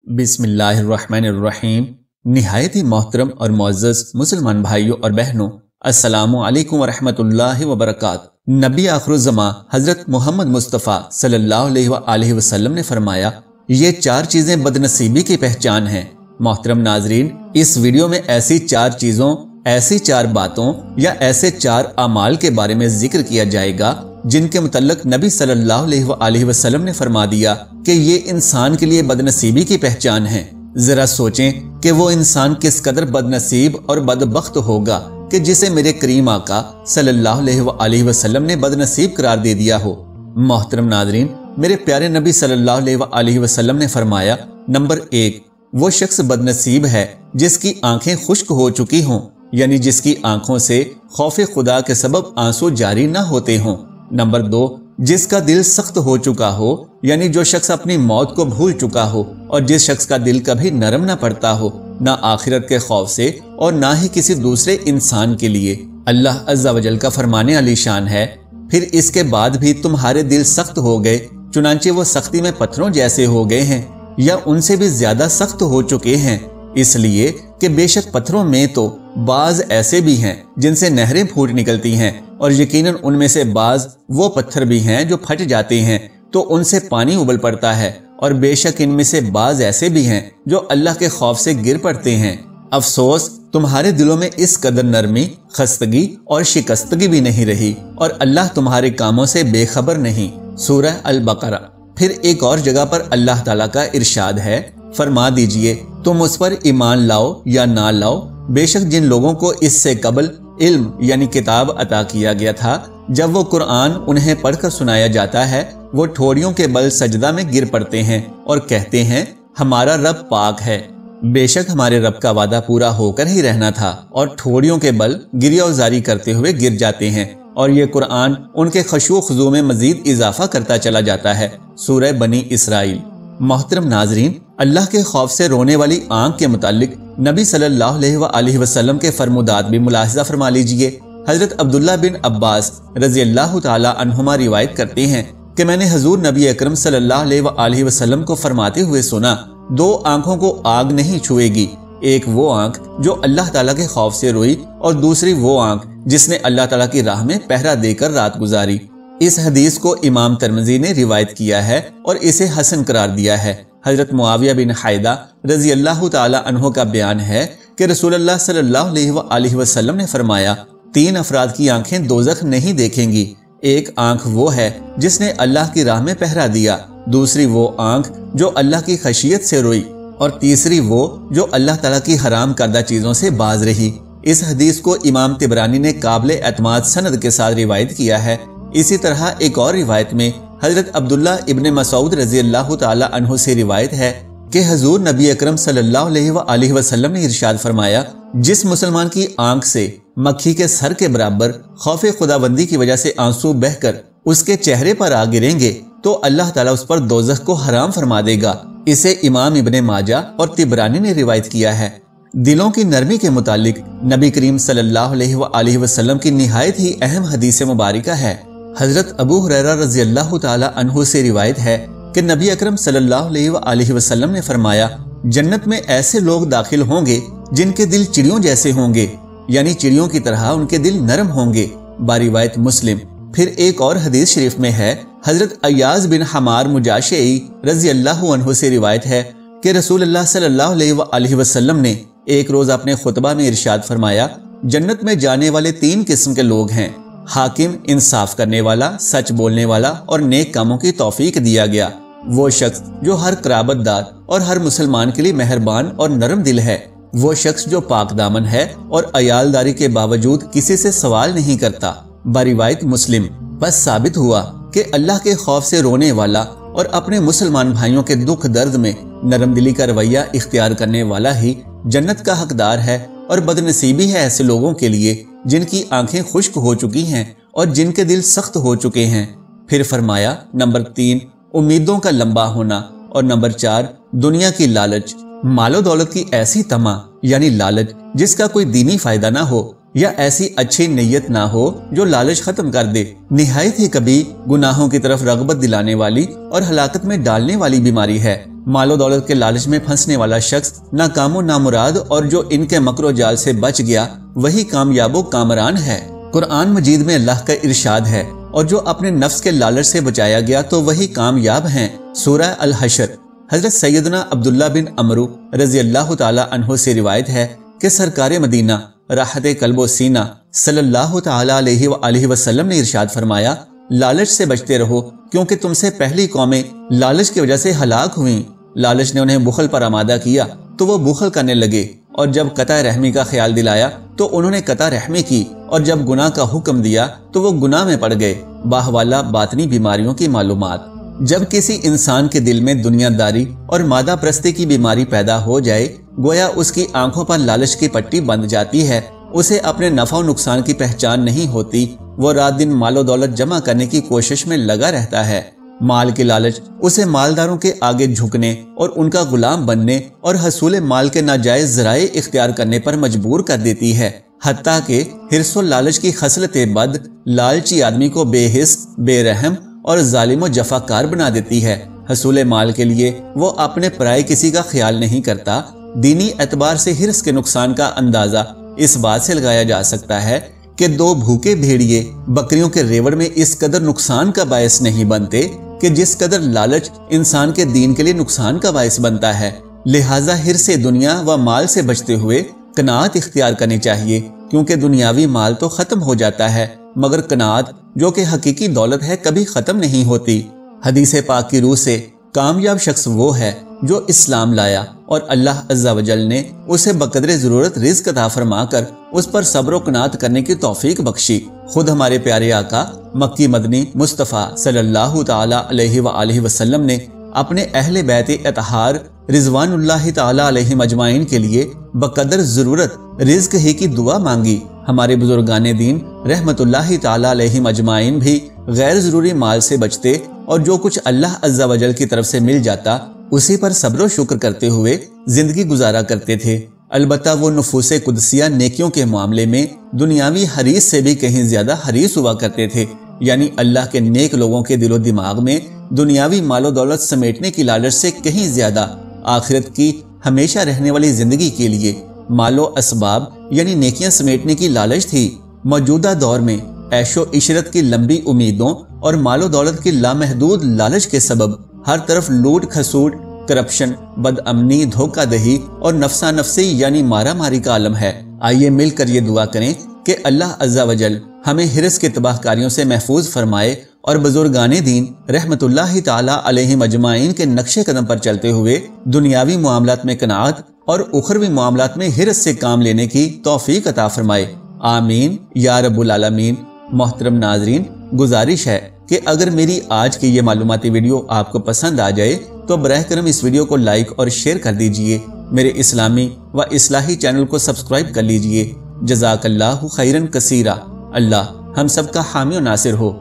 بسم اللہ الرحمن الرحیم۔ نہایت ہی محترم اور معزز مسلمان بھائیوں اور بہنوں، السلام علیکم ورحمۃ اللہ وبرکاتہ۔ نبی آخر الزماں حضرت محمد مصطفیٰ صلی اللہ علیہ وآلہ وسلم نے فرمایا، یہ 4 چیزیں بدنصیبی کی پہچان ہیں۔ محترم ناظرین، اس ویڈیو میں ایسی 4 چیزوں، ایسی 4 باتوں یا ایسے 4 اعمال کے بارے میں ذکر کیا جائے گا جن کے متعلق نبی صلی اللہ علیہ وآلہ وسلم نے فرما دیا کہ یہ انسان کے لیے بدنصیبی کی پہچان ہے۔ ذرا سوچیں کہ وہ انسان کس قدر بدنصیب اور بدبخت ہوگا کہ جسے میرے کریم آقا صلی اللہ علیہ وآلہ وسلم نے بدنصیب قرار دے دیا ہو۔ محترم ناظرین، میرے پیارے نبی صلی اللہ علیہ وآلہ وسلم نے فرمایا، نمبر 1، وہ شخص بدنصیب ہے جس کی آنکھیں خشک ہو چکی ہوں، یعنی جس کی آنکھوں سے خوف خدا کے سبب آنسو جاری نہ ہوتے ہوں۔ نمبر 2، جس کا دل سخت ہو چکا ہو، یعنی جو شخص اپنی موت کو بھول چکا ہو اور جس شخص کا دل کبھی نرم نہ پڑتا ہو، نہ آخرت کے خوف سے اور نہ ہی کسی دوسرے انسان کے لیے۔ اللہ عز و جل کا فرمان علی شان ہے، پھر اس کے بعد بھی تمہارے دل سخت ہو گئے، چنانچہ وہ سختی میں پتھروں جیسے ہو گئے ہیں یا ان سے بھی زیادہ سخت ہو چکے ہیں، اس لیے کہ بے شک پتھروں میں تو بعض ایسے بھی ہیں جن سے نہریں پھوٹ نکلتی ہیں، اور یقیناً ان میں سے بعض وہ پتھر بھی ہیں جو پھٹ جاتے ہیں تو ان سے پانی ابل پڑتا ہے، اور بے شک ان میں سے بعض ایسے بھی ہیں جو اللہ کے خوف سے گر پڑتے ہیں۔ افسوس، تمہارے دلوں میں اس قدر نرمی، خستگی اور شکستگی بھی نہیں رہی، اور اللہ تمہارے کاموں سے بے خبر نہیں۔ سورہ البقرہ۔ پھر ایک اور جگہ پر اللہ تعالیٰ کا ارشاد ہے، فرما دیجئے تم اس پر ایمان لاؤ یا نہ لاؤ، بے شک جن لوگوں کو اس سے قبل علم یعنی کتاب عطا کیا گیا تھا، جب وہ قرآن انہیں پڑھ کر سنایا جاتا ہے، وہ ٹھوڑیوں کے بل سجدہ میں گر پڑتے ہیں اور کہتے ہیں، ہمارا رب پاک ہے۔ بے شک ہمارے رب کا وعدہ پورا ہو کر ہی رہنا تھا، اور ٹھوڑیوں کے بل گریہ وزاری کرتے ہوئے گر جاتے ہیں، اور یہ قرآن ان کے خشوع و خضوع میں مزید اضافہ کرتا چلا جاتا ہے۔ سورہ بنی اسرائیل۔ محترم ناظرین، اللہ کے خوف سے رونے والی آنکھ کے متعلق نبی صلی اللہ علیہ وآلہ وسلم کے فرمودات بھی ملاحظہ فرما لیجئے۔ حضرت عبداللہ بن عباس رضی اللہ تعالی عنہما روایت کرتے ہیں کہ میں نے حضور نبی اکرم صلی اللہ علیہ وآلہ وسلم کو فرماتے ہوئے سنا، 2 آنکھوں کو آگ نہیں چھوئے گی، ایک وہ آنکھ جو اللہ تعالیٰ کے خوف سے روئی، اور دوسری وہ آنکھ جس نے اللہ تعالیٰ کی راہ میں پہرا دے کر رات گزاری۔ اس حدیث کو امام ترمذی نے روایت کیا ہے اور اسے حسن قرار دیا ہے۔ حضرت معاویہ بن حیدہ رضی اللہ تعالی عنہ کا بیان ہے کہ رسول اللہ صلی اللہ علیہ وآلہ وسلم نے فرمایا، 3 افراد کی آنکھیں دوزخ نہیں دیکھیں گی، ایک آنکھ وہ ہے جس نے اللہ کی راہ میں پہرا دیا، دوسری وہ آنکھ جو اللہ کی خشیت سے روئی، اور تیسری وہ جو اللہ تعالیٰ کی حرام کردہ چیزوں سے باز رہی۔ اس حدیث کو امام طبرانی نے قابل اعتماد سند کے ساتھ روایت کیا ہے۔ اسی طرح ایک اور روایت میں حضرت عبداللہ ابن مسعود رضی اللہ تعالی عنہ سے روایت ہے کہ حضور نبی اکرم صلی اللہ علیہ وآلہ وسلم نے ارشاد فرمایا، جس مسلمان کی آنکھ سے مکھی کے سر کے برابر خوف خداوندی کی وجہ سے آنسو بہ کر اس کے چہرے پر آ گریں گے تو اللہ تعالیٰ اس پر دوزخ کو حرام فرما دے گا۔ اسے امام ابن ماجہ اور طبرانی نے روایت کیا ہے۔ دلوں کی نرمی کے متعلق نبی کریم صلی اللہ علیہ وآلہ وسلم کی نہایت ہی اہم حدیث مبارکہ ہے۔ حضرت ابو ہریرہ رضی اللہ تعالی عنہ سے روایت ہے کہ نبی اکرم صلی اللہ علیہ وآلہ وسلم نے فرمایا، جنت میں ایسے لوگ داخل ہوں گے جن کے دل چڑیوں جیسے ہوں گے، یعنی چڑیوں کی طرح ان کے دل نرم ہوں گے، باروایت مسلم۔ پھر ایک اور حدیث شریف میں ہے، حضرت ایاز بن حمار مجاشعی رضی اللہ عنہ سے روایت ہے کہ رسول اللہ صلی اللہ علیہ وآلہ وسلم نے ایک روز اپنے خطبہ میں ارشاد فرمایا، جنت میں جانے والے 3 قسم کے لوگ ہیں، حاکم، انصاف کرنے والا، سچ بولنے والا اور نیک کاموں کی توفیق دیا گیا، وہ شخص جو ہر قرابت دار اور ہر مسلمان کے لیے مہربان اور نرم دل ہے، وہ شخص جو پاک دامن ہے اور عیالداری کے باوجود کسی سے سوال نہیں کرتا، باروایت مسلم۔ بس ثابت ہوا کہ اللہ کے خوف سے رونے والا اور اپنے مسلمان بھائیوں کے دکھ درد میں نرم دلی کا رویہ اختیار کرنے والا ہی جنت کا حقدار ہے، اور بدنصیبی ہے ایسے لوگوں کے لیے جن کی آنکھیں خشک ہو چکی ہیں اور جن کے دل سخت ہو چکے ہیں۔ پھر فرمایا، نمبر 3، امیدوں کا لمبا ہونا، اور نمبر 4، دنیا کی لالچ، مال و دولت کی ایسی طمع یعنی لالچ جس کا کوئی دینی فائدہ نہ ہو یا ایسی اچھی نیت نہ ہو جو لالچ ختم کر دے۔ نہایت ہی کبھی گناہوں کی طرف رغبت دلانے والی اور ہلاکت میں ڈالنے والی بیماری ہے۔ مال و دولت کے لالچ میں پھنسنے والا شخص ناکام و نامراد، اور جو ان کے مکر و جال سے بچ گیا وہی کامیاب و کامران ہے۔ قرآن مجید میں اللہ کا ارشاد ہے، اور جو اپنے نفس کے لالچ سے بچایا گیا تو وہی کامیاب ہیں۔ سورہ الحشر۔ حضرت سیدنا عبداللہ بن عمرو رضی اللہ تعالی عنہ سے روایت ہے کہ سرکار مدینہ راحت قلب و سینہ صلی اللہ تعالی علیہ وآلہ وسلم نے ارشاد فرمایا، لالچ سے بچتے رہو کیونکہ تم سے پہلی قومیں لالچ کی وجہ سے ہلاک ہوئیں۔ لالچ نے انہیں بخل پر آمادہ کیا تو وہ بخل کرنے لگے، اور جب قطع رحمی کا خیال دلایا تو انہوں نے قطع رحمی کی، اور جب گناہ کا حکم دیا تو وہ گناہ میں پڑ گئے۔ باہوالا باطنی بیماریوں کی معلومات۔ جب کسی انسان کے دل میں دنیا داری اور مادہ پرستی کی بیماری پیدا ہو جائے، گویا اس کی آنکھوں پر لالچ کی پٹی بندھ جاتی ہے، اسے اپنے نفع و نقصان کی پہچان نہیں ہوتی، وہ رات دن مال و دولت جمع کرنے کی کوشش میں لگا رہتا ہے۔ مال کی لالچ اسے مالداروں کے آگے جھکنے اور ان کا غلام بننے اور حصول مال کے ناجائز ذرائع اختیار کرنے پر مجبور کر دیتی ہے، حتیٰ کہ حرص و لالچ کی خصلت بد لالچی آدمی کو بے حس، بے رحم اور ظالم و جفاکار بنا دیتی ہے۔ حصول مال کے لیے وہ اپنے پرائے کسی کا خیال نہیں کرتا۔ دینی اعتبار سے حرص کے نقصان کا اندازہ اس بات سے لگایا جا سکتا ہے کہ دو بھوکے بھیڑیے بکریوں کے ریوڑ میں اس قدر نقصان کا باعث نہیں بنتے کہ جس قدر لالچ انسان کے دین کے لیے نقصان کا باعث بنتا ہے۔ لہٰذا حرص دنیا و مال سے بچتے ہوئے قناعت اختیار کرنی چاہیے، کیونکہ دنیاوی مال تو ختم ہو جاتا ہے مگر قناعت جو کہ حقیقی دولت ہے کبھی ختم نہیں ہوتی۔ حدیث پاک کی روح سے کامیاب شخص وہ ہے جو اسلام لایا اور اللہ عز و جل نے اسے بقدر ضرورت رزق عطا فرما کر اس پر صبر و قناعت کرنے کی توفیق بخشی۔ خود ہمارے پیارے آقا مکی مدنی مصطفیٰ صلی اللہ تعالی علیہ وآلہ وسلم نے اپنے اہل بیت اطہار رضوان اللہ تعالی علیہم اجمعین کے لیے بقدر ضرورت رزق ہی کی دعا مانگی۔ ہمارے بزرگان دین رحمت اللہ تعالی علیہم اجمعین بھی غیر ضروری مال سے بچتے اور جو کچھ اللہ عز و جل کی طرف سے مل جاتا اسی پر صبر و شکر کرتے ہوئے زندگی گزارا کرتے تھے۔ البتہ وہ نفوس قدسیہ نیکیوں کے معاملے میں دنیاوی حریص سے بھی کہیں زیادہ حریص ہوا کرتے تھے، یعنی اللہ کے نیک لوگوں کے دل و دماغ میں دنیاوی مال و دولت سمیٹنے کی لالچ سے کہیں زیادہ آخرت کی ہمیشہ رہنے والی زندگی کے لیے مال و اسباب یعنی نیکیاں سمیٹنے کی لالچ تھی۔ موجودہ دور میں عیش و عشرت کی لمبی امیدوں اور مال و دولت کی لامحدود لالچ کے سبب ہر طرف لوٹ کھسوٹ، کرپشن، بد امنی، دھوکہ دہی اور نفسا نفسی یعنی مارا ماری کا عالم ہے۔ آئیے مل کر یہ دعا کریں کہ اللہ عز و جل ہمیں حرص کے تباہ کاریوں سے محفوظ فرمائے اور بزرگان دین رحمت اللہ تعالی علیہم اجمعین کے نقش قدم پر چلتے ہوئے دنیاوی معاملات میں قناعت اور اخروی معاملات میں حرص سے کام لینے کی توفیق عطا فرمائے۔ آمین یا رب العالمین۔ محترم ناظرین، گزارش ہے کہ اگر میری آج کی یہ معلوماتی ویڈیو آپ کو پسند آ جائے تو براہ کرم اس ویڈیو کو لائک اور شیئر کر دیجئے، میرے اسلامی و اصلاحی چینل کو سبسکرائب کر لیجئے۔ جزاک اللہ خیرن کثیرا۔ اللہ ہم سب کا حامی و ناصر ہو۔